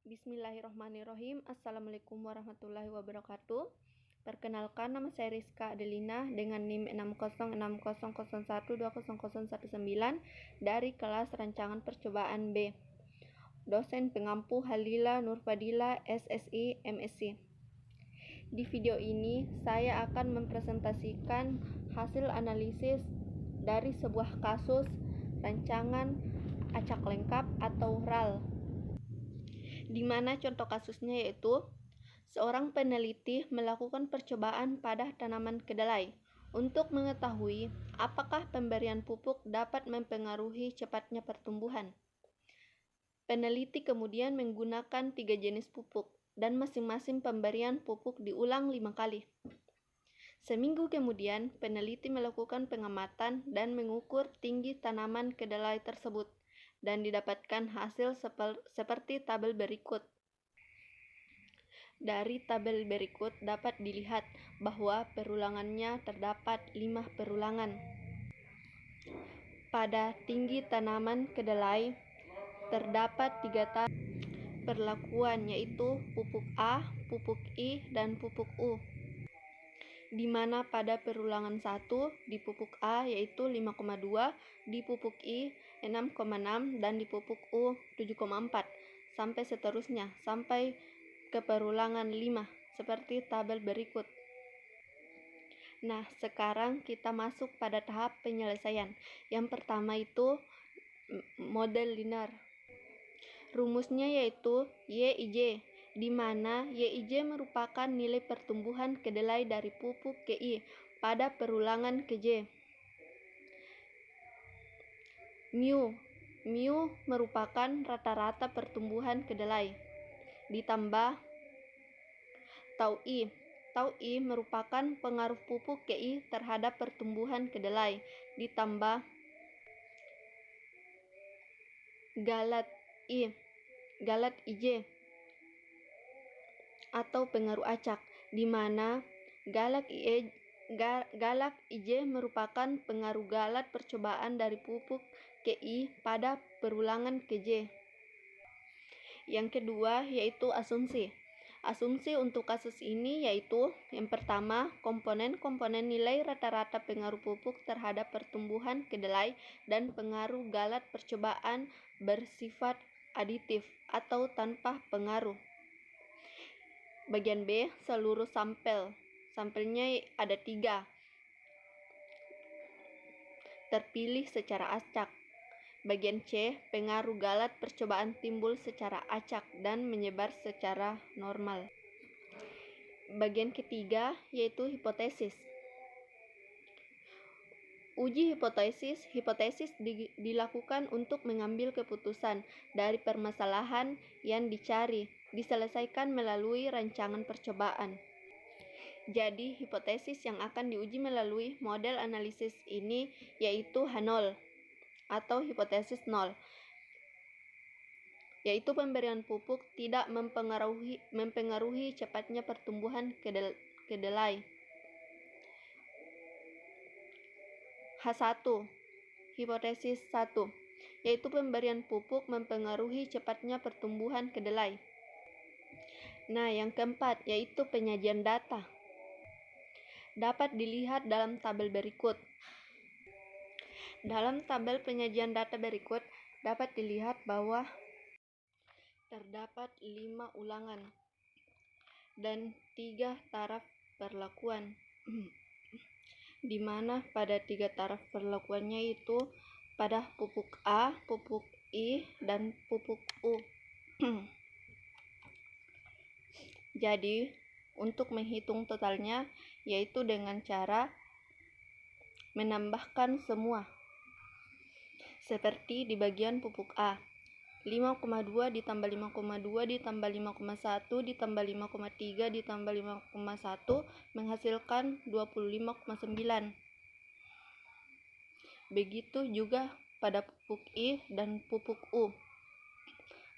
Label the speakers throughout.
Speaker 1: Bismillahirrahmanirrahim. Assalamualaikum warahmatullahi wabarakatuh. Perkenalkan, nama saya Rizka Adelina dengan NIM 606001200019 dari kelas rancangan percobaan B. Dosen pengampu Halila Nurfadila, SSI, MSc. Di video ini, saya akan mempresentasikan hasil analisis dari sebuah kasus rancangan acak lengkap atau RAL, di mana contoh kasusnya yaitu seorang peneliti melakukan percobaan pada tanaman kedelai untuk mengetahui apakah pemberian pupuk dapat mempengaruhi cepatnya pertumbuhan. Peneliti kemudian menggunakan 3 jenis pupuk dan masing-masing pemberian pupuk diulang 5 kali. Seminggu kemudian, peneliti melakukan pengamatan dan mengukur tinggi tanaman kedelai tersebut dan didapatkan hasil seperti tabel berikut. Dari tabel berikut dapat dilihat bahwa perulangannya terdapat 5 perulangan. Pada tinggi tanaman kedelai terdapat 3 tahap perlakuan, yaitu pupuk A, pupuk I, dan pupuk U, di mana pada perulangan 1 di pupuk A yaitu 5,2, di pupuk I 6,6, dan di pupuk U 7,4, sampai seterusnya sampai ke perulangan 5 seperti tabel berikut. Nah, sekarang kita masuk pada tahap penyelesaian. Yang pertama itu model linear. Rumusnya yaitu YIJ, di mana YIJ merupakan nilai pertumbuhan kedelai dari pupuk ke I pada perulangan ke J. Mu merupakan rata-rata pertumbuhan kedelai, ditambah tau I. Tau I merupakan pengaruh pupuk ke I terhadap pertumbuhan kedelai, ditambah galat IJ atau pengaruh acak, di mana galak IJ merupakan pengaruh galat percobaan dari pupuk ke I pada perulangan ke J. Yang kedua yaitu asumsi. Asumsi untuk kasus ini yaitu yang pertama, komponen-komponen nilai rata-rata pengaruh pupuk terhadap pertumbuhan kedelai dan pengaruh galat percobaan bersifat aditif atau tanpa pengaruh. Bagian B, seluruh sampelnya ada 3, terpilih secara acak. Bagian C, pengaruh galat percobaan timbul secara acak dan menyebar secara normal. Bagian ketiga yaitu hipotesis. Uji hipotesis dilakukan untuk mengambil keputusan dari permasalahan yang dicari, diselesaikan melalui rancangan percobaan. Jadi, hipotesis yang akan diuji melalui model analisis ini yaitu H0 atau hipotesis 0, yaitu pemberian pupuk tidak mempengaruhi cepatnya pertumbuhan kedelai. H1, hipotesis 1, yaitu pemberian pupuk mempengaruhi cepatnya pertumbuhan kedelai. Nah, yang keempat yaitu penyajian data. Dapat dilihat dalam tabel berikut. Dalam tabel penyajian data berikut dapat dilihat bahwa terdapat 5 ulangan dan 3 taraf perlakuan, di mana pada 3 taraf perlakuannya itu pada pupuk A, pupuk I, dan pupuk U. Jadi, untuk menghitung totalnya yaitu dengan cara menambahkan semua. Seperti di bagian pupuk A, 5,2 ditambah 5,2 ditambah 5,1 ditambah 5,3 ditambah 5,1 menghasilkan 25,9. Begitu juga pada pupuk I dan pupuk U.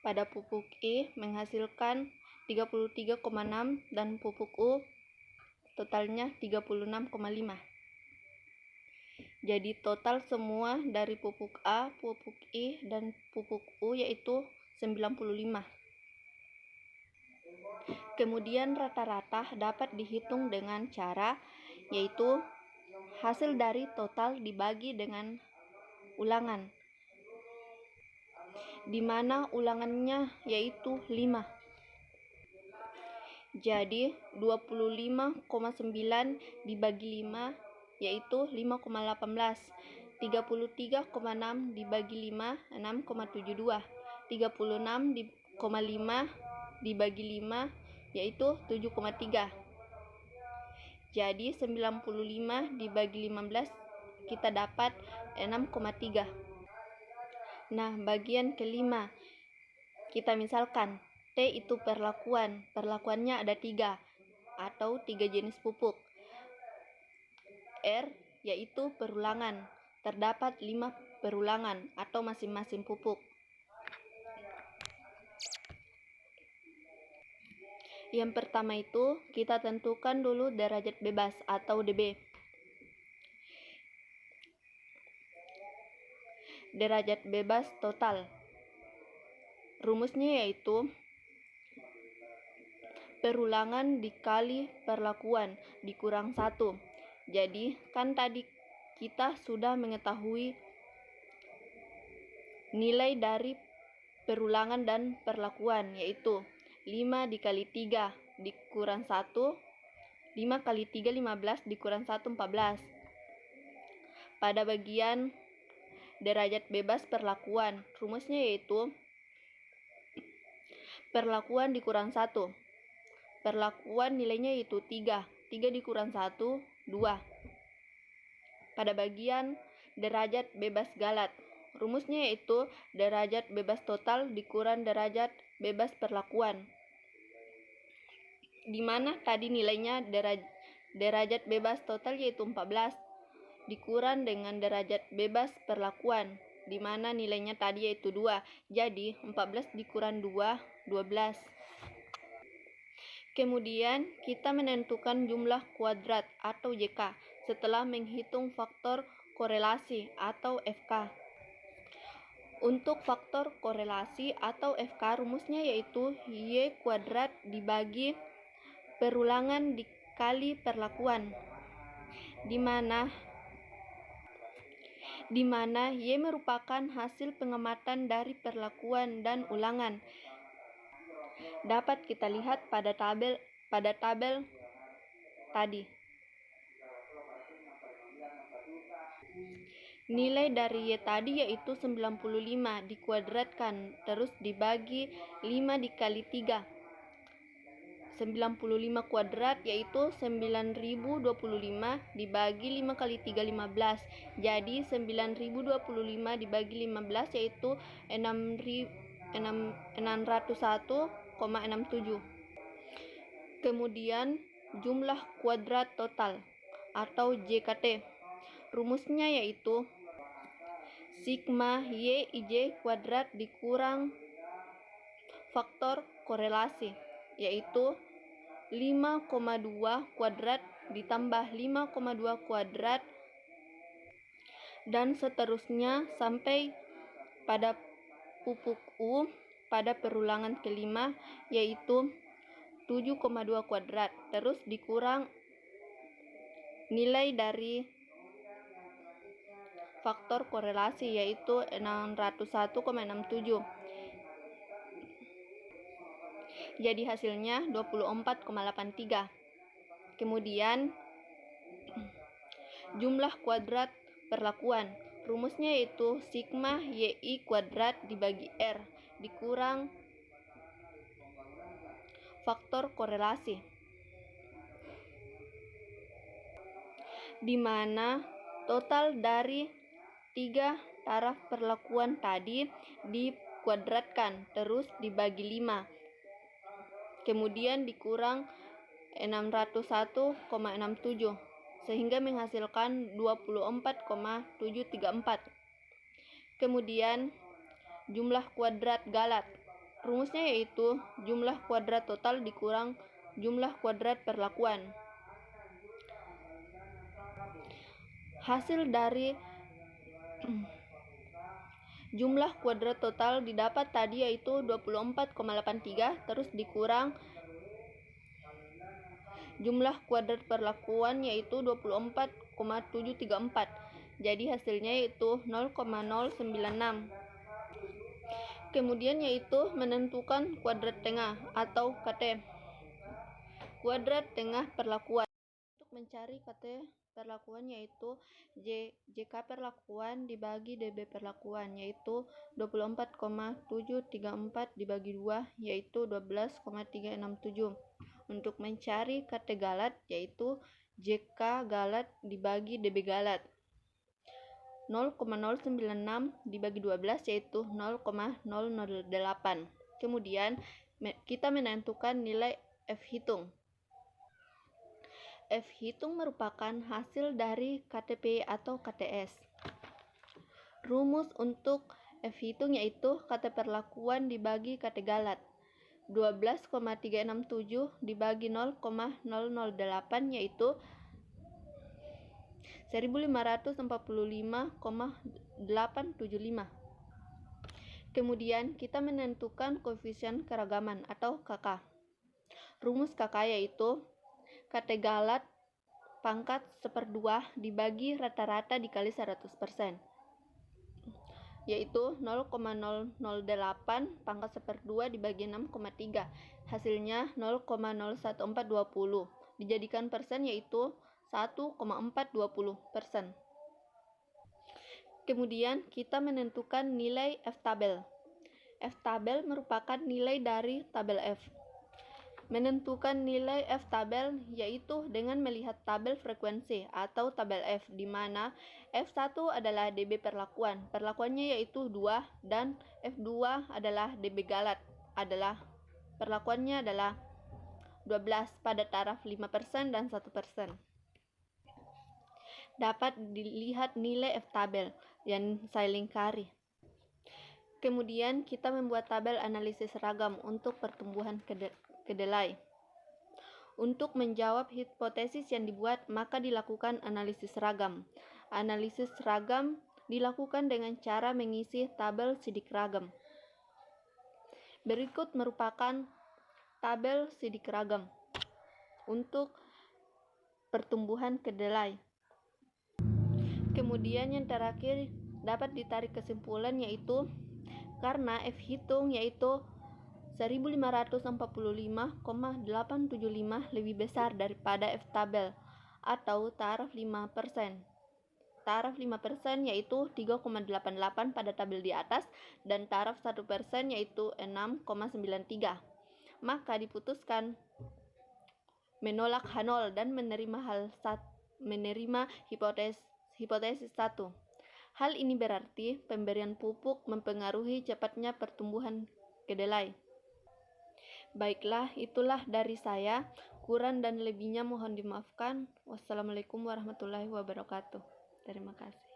Speaker 1: Pada pupuk I menghasilkan 33,6 dan pupuk U totalnya 36,5. Jadi total semua dari pupuk A, pupuk I, dan pupuk U yaitu 95. Kemudian rata-rata dapat dihitung dengan cara yaitu hasil dari total dibagi dengan ulangan, di mana ulangannya yaitu 5. Jadi 25,9 dibagi 5 yaitu 5,18. 33,6 dibagi 5 6,72. 36,5 dibagi 5 yaitu 7,3. Jadi 95 dibagi 15 kita dapat 6,3. Nah, bagian kelima kita misalkan T itu perlakuannya ada 3 atau 3 jenis pupuk. R yaitu perulangan, terdapat 5 perulangan atau masing-masing pupuk. Yang pertama itu kita tentukan dulu derajat bebas atau dB. Derajat bebas total. Rumusnya yaitu perulangan dikali perlakuan dikurang 1. Jadi kan tadi kita sudah mengetahui nilai dari perulangan dan perlakuan yaitu 5 dikali 3 dikurang 1, 5 kali 3 15 dikurang 1 14. Pada bagian derajat bebas perlakuan, rumusnya yaitu perlakuan dikurang 1. Perlakuan nilainya yaitu 3 dikurang 1, 2. Pada bagian derajat bebas galat, rumusnya yaitu derajat bebas total dikurang derajat bebas perlakuan, di mana tadi nilainya derajat bebas total yaitu 14 dikurang dengan derajat bebas perlakuan, di mana nilainya tadi yaitu 2. Jadi 14 dikurang 2, 12. Kemudian kita menentukan jumlah kuadrat atau JK setelah menghitung faktor korelasi atau FK. Untuk faktor korelasi atau FK rumusnya yaitu Y kuadrat dibagi perulangan dikali perlakuan, di mana Y merupakan hasil pengamatan dari perlakuan dan ulangan. Dapat kita lihat pada tabel tadi. Nilai dari Y tadi yaitu 95 dikuadratkan terus dibagi 5 dikali 3. 95 kuadrat yaitu 9025 dibagi 5 kali 3 15. Jadi 9025 dibagi 15 yaitu 601,67. Kemudian jumlah kuadrat total atau JKT. Rumusnya yaitu sigma Y IJ kuadrat dikurang faktor korelasi yaitu 5,2 kuadrat ditambah 5,2 kuadrat dan seterusnya sampai pada pupuk U pada perulangan kelima yaitu 7,2 kuadrat terus dikurang nilai dari faktor korelasi yaitu 601,67. Jadi hasilnya 24,83. Kemudian jumlah kuadrat perlakuan. Rumusnya yaitu sigma YI kuadrat dibagi R dikurang faktor korelasi, di mana total dari 3 taraf perlakuan tadi dikuadratkan terus dibagi 5. Kemudian dikurang 601,67 sehingga menghasilkan 24,734. Kemudian jumlah kuadrat galat. Rumusnya yaitu jumlah kuadrat total dikurang jumlah kuadrat perlakuan. Hasil dari jumlah kuadrat total didapat tadi yaitu 24,83 terus dikurang Jumlah kuadrat perlakuan yaitu 24,734. Jadi hasilnya yaitu 0,096. Kemudian yaitu menentukan kuadrat tengah atau KT. Kuadrat tengah perlakuan. Untuk mencari KT perlakuan yaitu JK perlakuan dibagi DB perlakuan yaitu 24,734 dibagi 2 yaitu 12,367. Untuk mencari KT galat yaitu JK galat dibagi DB galat 0,096 dibagi 12 yaitu 0,008. Kemudian kita menentukan nilai F hitung. F hitung merupakan hasil dari KTP atau KTS. Rumus untuk F hitung yaitu KT perlakuan dibagi KT galat. 12,367 dibagi 0,008 yaitu 1545,875. Kemudian kita menentukan koefisien keragaman atau KK. Rumus KK yaitu KT galat pangkat 1/2 dibagi rata-rata dikali 100%. Yaitu 0,008 pangkat 1/2 dibagi 6,3. Hasilnya 0,01420. Dijadikan persen yaitu 1,420%. Kemudian kita menentukan nilai F tabel. F tabel merupakan nilai dari tabel F. Menentukan nilai F tabel yaitu dengan melihat tabel frekuensi atau tabel F, di mana F1 adalah DB perlakuan. Perlakuannya yaitu 2 dan F2 adalah DB galat. Perlakuannya adalah 12 pada taraf 5% dan 1%. Dapat dilihat nilai F tabel yang saya lingkari. Kemudian kita membuat tabel analisis seragam untuk pertumbuhan kedelai. Untuk menjawab hipotesis yang dibuat, maka dilakukan analisis seragam. Analisis seragam dilakukan dengan cara mengisi tabel sidik ragam. Berikut merupakan tabel sidik ragam untuk pertumbuhan kedelai. Kemudian yang terakhir dapat ditarik kesimpulan yaitu karena F hitung yaitu 1545,875 lebih besar daripada F tabel atau taraf 5%. Taraf 5% yaitu 3,88 pada tabel di atas dan taraf 1% yaitu 6,93. Maka diputuskan menolak H0 dan menerima hipotesis 1. Hal ini berarti pemberian pupuk mempengaruhi cepatnya pertumbuhan kedelai. Baiklah, itulah dari saya. Kurang dan lebihnya mohon dimaafkan. Wassalamualaikum warahmatullahi wabarakatuh. Terima kasih.